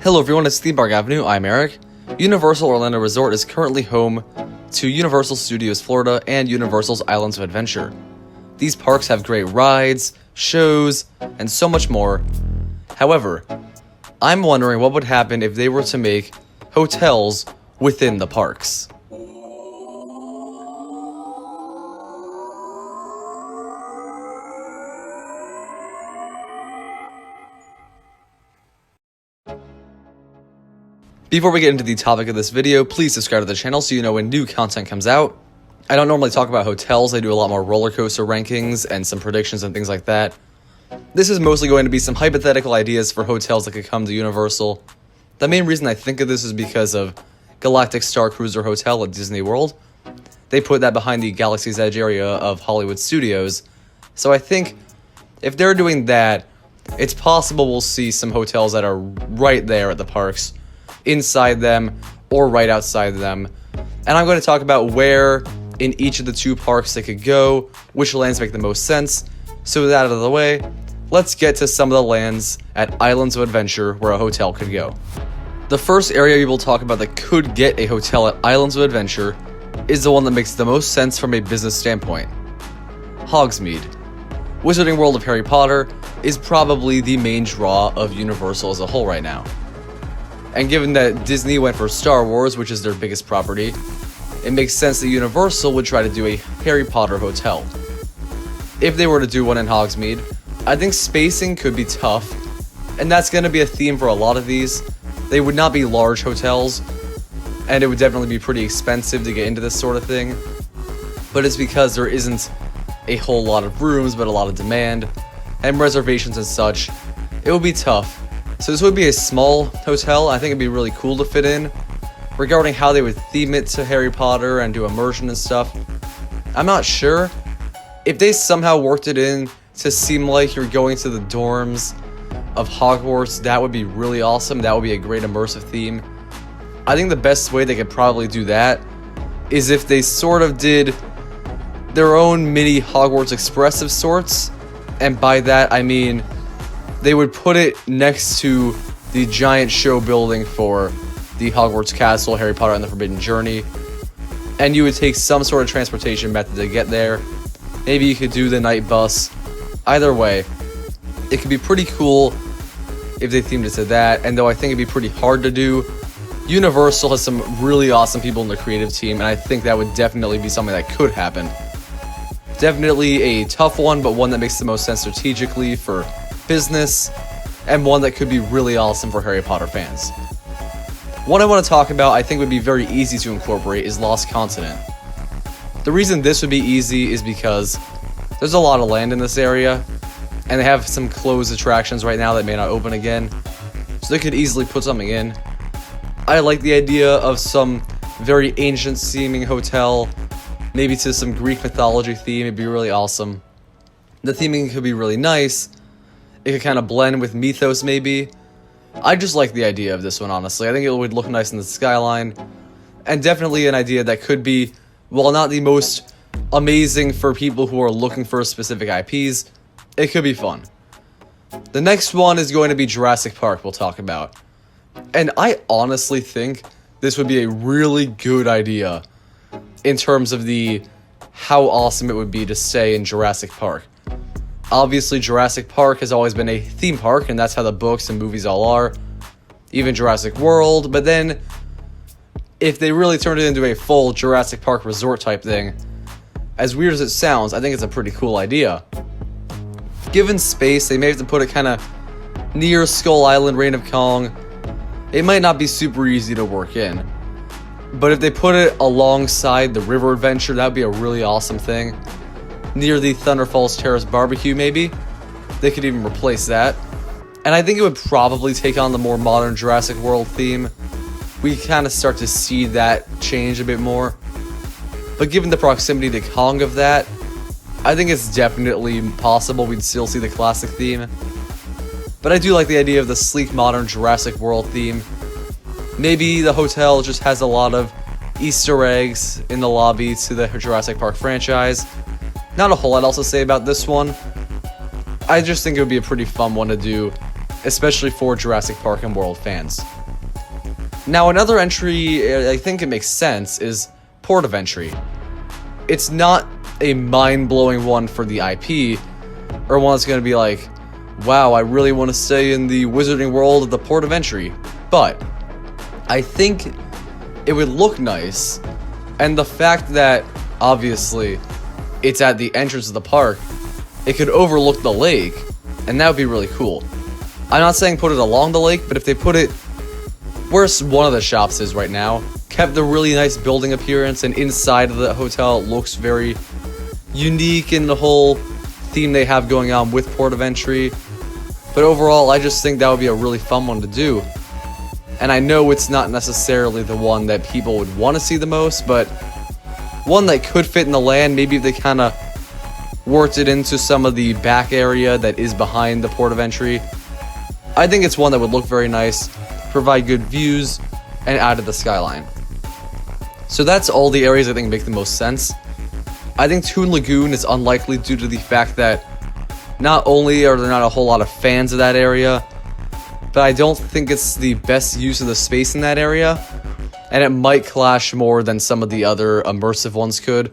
Hello everyone, it's Theme Park Avenue, I'm Eric. Universal Orlando Resort is currently home to Universal Studios Florida and Universal's Islands of Adventure. These parks have great rides, shows, and so much more. However, I'm wondering what would happen if they were to make hotels within the parks. Before we get into the topic of this video, please subscribe to the channel so you know when new content comes out. I don't normally talk about hotels, I do a lot more roller coaster rankings and some predictions and things like that. This is mostly going to be some hypothetical ideas for hotels that could come to Universal. The main reason I think of this is because of Galactic Starcruiser Hotel at Disney World. They put that behind the Galaxy's Edge area of Hollywood Studios. So I think if they're doing that, it's possible we'll see some hotels that are right there at the parks, inside them or right outside them. And I'm going to talk about where in each of the two parks they could go, which lands make the most sense. So with that out of the way, let's get to some of the lands at Islands of Adventure where a hotel could go. The first area we will talk about that could get a hotel at Islands of Adventure is the one that makes the most sense from a business standpoint. Hogsmeade. Wizarding World of Harry Potter is probably the main draw of Universal as a whole right now. And given that Disney went for Star Wars, which is their biggest property, it makes sense that Universal would try to do a Harry Potter hotel. If they were to do one in Hogsmeade, I think spacing could be tough, and that's going to be a theme for a lot of these. They would not be large hotels, and it would definitely be pretty expensive to get into this sort of thing, but it's because there isn't a whole lot of rooms, but a lot of demand, and reservations and such. It would be tough. So this would be a small hotel. I think it'd be really cool to fit in. Regarding how they would theme it to Harry Potter and do immersion and stuff, I'm not sure. If they somehow worked it in to seem like you're going to the dorms of Hogwarts, that would be really awesome. That would be a great immersive theme. I think the best way they could probably do that is if they sort of did their own mini Hogwarts Express of sorts. And by that, I mean they would put it next to the giant show building for the Hogwarts Castle, Harry Potter and the Forbidden Journey. And you would take some sort of transportation method to get there. Maybe you could do the night bus. Either way, it could be pretty cool if they themed it to that. And though I think it'd be pretty hard to do, Universal has some really awesome people in the creative team, and I think that would definitely be something that could happen. Definitely a tough one, but one that makes the most sense strategically for business, and one that could be really awesome for Harry Potter fans. One I want to talk about I think would be very easy to incorporate is Lost Continent. The reason this would be easy is because there's a lot of land in this area, and they have some closed attractions right now that may not open again, so they could easily put something in. I like the idea of some very ancient seeming hotel, maybe to some Greek mythology theme. It'd be really awesome. The theming could be really nice. It could kind of blend with mythos, maybe. I just like the idea of this one, honestly. I think it would look nice in the skyline. And definitely an idea that could be, while not the most amazing for people who are looking for specific IPs, it could be fun. The next one is going to be Jurassic Park we'll talk about. And I honestly think this would be a really good idea in terms of how awesome it would be to stay in Jurassic Park. Obviously, Jurassic Park has always been a theme park, and that's how the books and movies all are. Even Jurassic World, but then if they really turned it into a full Jurassic Park resort type thing, as weird as it sounds, I think it's a pretty cool idea. Given space, they may have to put it kind of near Skull Island, Reign of Kong. It might not be super easy to work in. But if they put it alongside the River Adventure, that would be a really awesome thing. Near the Thunder Falls Terrace Barbecue, maybe. They could even replace that. And I think it would probably take on the more modern Jurassic World theme. We kind of start to see that change a bit more. But given the proximity to Kong of that, I think it's definitely possible we'd still see the classic theme. But I do like the idea of the sleek modern Jurassic World theme. Maybe the hotel just has a lot of Easter eggs in the lobby to the Jurassic Park franchise. Not a whole lot else to say about this one. I just think it would be a pretty fun one to do, especially for Jurassic Park and World fans. Now, another entry I think it makes sense is Port of Entry. It's not a mind-blowing one for the IP, or one that's going to be like, wow, I really want to stay in the Wizarding World of the Port of Entry, but I think it would look nice, and the fact that, obviously, it's at the entrance of the park, it could overlook the lake, and that would be really cool. I'm not saying put it along the lake, but if they put it where one of the shops is right now, kept the really nice building appearance, and inside of the hotel it looks very unique in the whole theme they have going on with Port of Entry. But overall, I just think that would be a really fun one to do. And I know it's not necessarily the one that people would want to see the most, but one that could fit in the land. Maybe if they kind of worked it into some of the back area that is behind the Port of Entry. I think it's one that would look very nice, provide good views, and add to the skyline. So that's all the areas I think make the most sense. I think Toon Lagoon is unlikely due to the fact that not only are there not a whole lot of fans of that area, but I don't think it's the best use of the space in that area, and it might clash more than some of the other immersive ones could.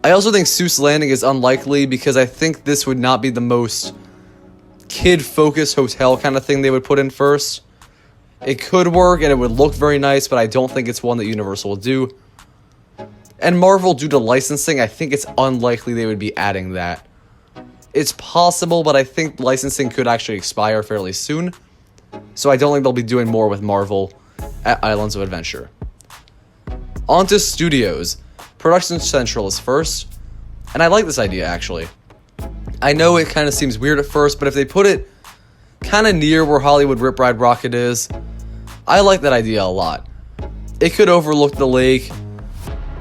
I also think Seuss Landing is unlikely because I think this would not be the most kid-focused hotel kind of thing they would put in first. It could work and it would look very nice, but I don't think it's one that Universal will do. And Marvel, due to licensing, I think it's unlikely they would be adding that. It's possible, but I think licensing could actually expire fairly soon. So I don't think they'll be doing more with Marvel at Islands of Adventure. On to studios. Production Central is first. And I like this idea, actually. I know it kind of seems weird at first, but if they put it kind of near where Hollywood Rip Ride Rocket is, I like that idea a lot. It could overlook the lake.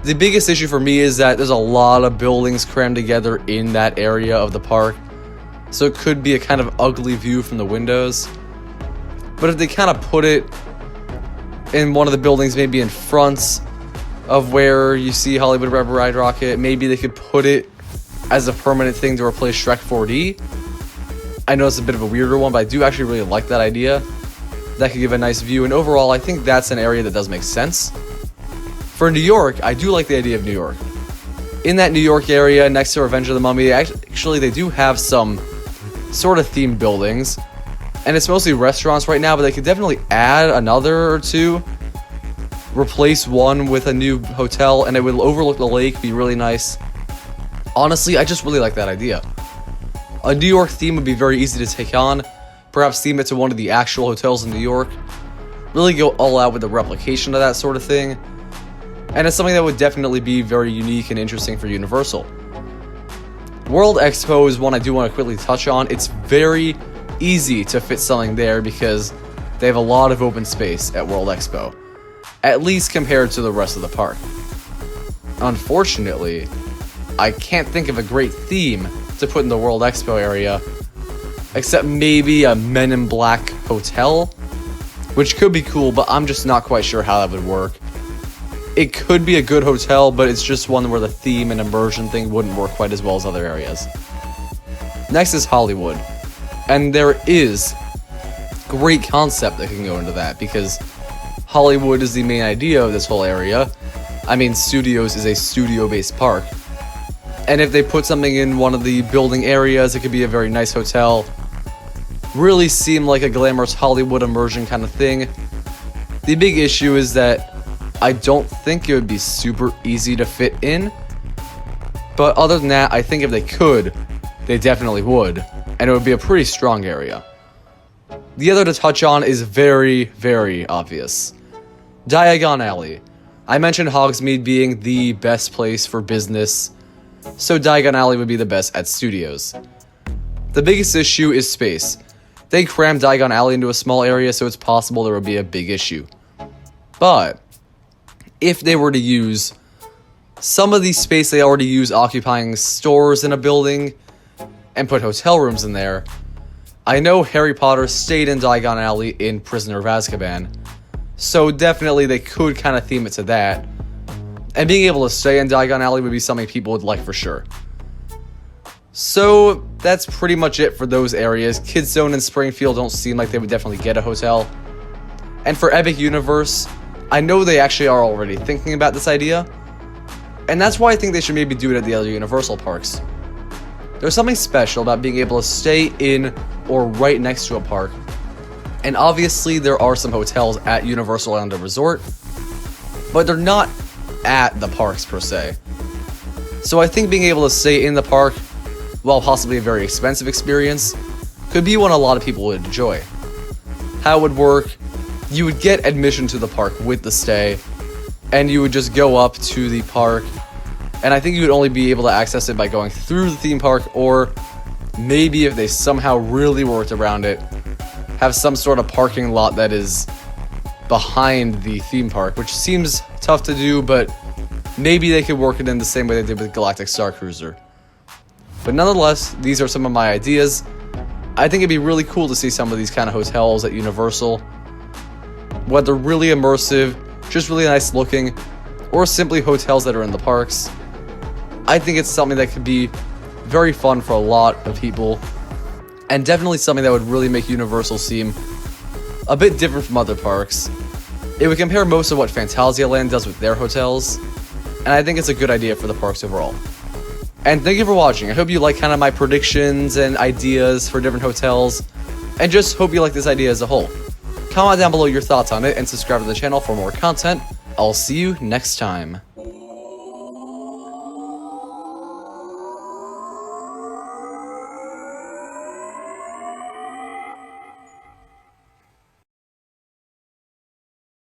The biggest issue for me is that there's a lot of buildings crammed together in that area of the park, so it could be a kind of ugly view from the windows. But if they kind of put it in one of the buildings, maybe in front of where you see Hollywood Rip Ride Rocket, maybe they could put it as a permanent thing to replace Shrek 4D. I know it's a bit of a weirder one, but I do actually really like that idea. That could give a nice view, and overall, I think that's an area that does make sense. For New York, I do like the idea of New York. In that New York area, next to Revenge of the Mummy, actually they do have some sort of themed buildings. And it's mostly restaurants right now, but they could definitely add another or two. Replace one with a new hotel, and it would overlook the lake, be really nice. Honestly, I just really like that idea. A New York theme would be very easy to take on. Perhaps theme it to one of the actual hotels in New York. Really go all out with the replication of that sort of thing. And it's something that would definitely be very unique and interesting for Universal. World Expo is one I do want to quickly touch on. It's very easy to fit something there because they have a lot of open space at World Expo, at least compared to the rest of the park. Unfortunately, I can't think of a great theme to put in the World Expo area, except maybe a Men in Black hotel, which could be cool, but I'm just not quite sure how that would work. It could be a good hotel, but it's just one where the theme and immersion thing wouldn't work quite as well as other areas. Next is Hollywood. And there is great concept that can go into that, because Hollywood is the main idea of this whole area. I mean, Studios is a studio-based park. And if they put something in one of the building areas, it could be a very nice hotel. Really seem like a glamorous Hollywood immersion kind of thing. The big issue is that I don't think it would be super easy to fit in. But other than that, I think if they could, they definitely would. And it would be a pretty strong area. The other to touch on is very, very obvious. Diagon Alley. I mentioned Hogsmeade being the best place for business, so Diagon Alley would be the best at studios. The biggest issue is space. They crammed Diagon Alley into a small area, so it's possible there would be a big issue. But if they were to use some of the space they already use occupying stores in a building and put hotel rooms in there, I know Harry Potter stayed in Diagon Alley in Prisoner of Azkaban, so definitely they could kind of theme it to that. And being able to stay in Diagon Alley would be something people would like for sure. So that's pretty much it for those areas. Kids Zone and Springfield don't seem like they would definitely get a hotel. And for Epic Universe, I know they actually are already thinking about this idea, and that's why I think they should maybe do it at the other Universal parks. There's something special about being able to stay in or right next to a park, and obviously there are some hotels at Universal Orlando Resort, but they're not at the parks per se. So I think being able to stay in the park, while possibly a very expensive experience, could be one a lot of people would enjoy. How it would work: you would get admission to the park with the stay, and you would just go up to the park, and I think you would only be able to access it by going through the theme park, or maybe if they somehow really worked around it, have some sort of parking lot that is behind the theme park, which seems tough to do, but maybe they could work it in the same way they did with Galactic Starcruiser. But nonetheless, these are some of my ideas. I think it'd be really cool to see some of these kind of hotels at Universal, whether really immersive, just really nice looking, or simply hotels that are in the parks. I think it's something that could be very fun for a lot of people, and definitely something that would really make Universal seem a bit different from other parks. It would compare most of what Phantasialand does with their hotels, and I think it's a good idea for the parks overall. And thank you for watching. I hope you like kind of my predictions and ideas for different hotels, and just hope you like this idea as a whole. Comment down below your thoughts on it and subscribe to the channel for more content. I'll see you next time.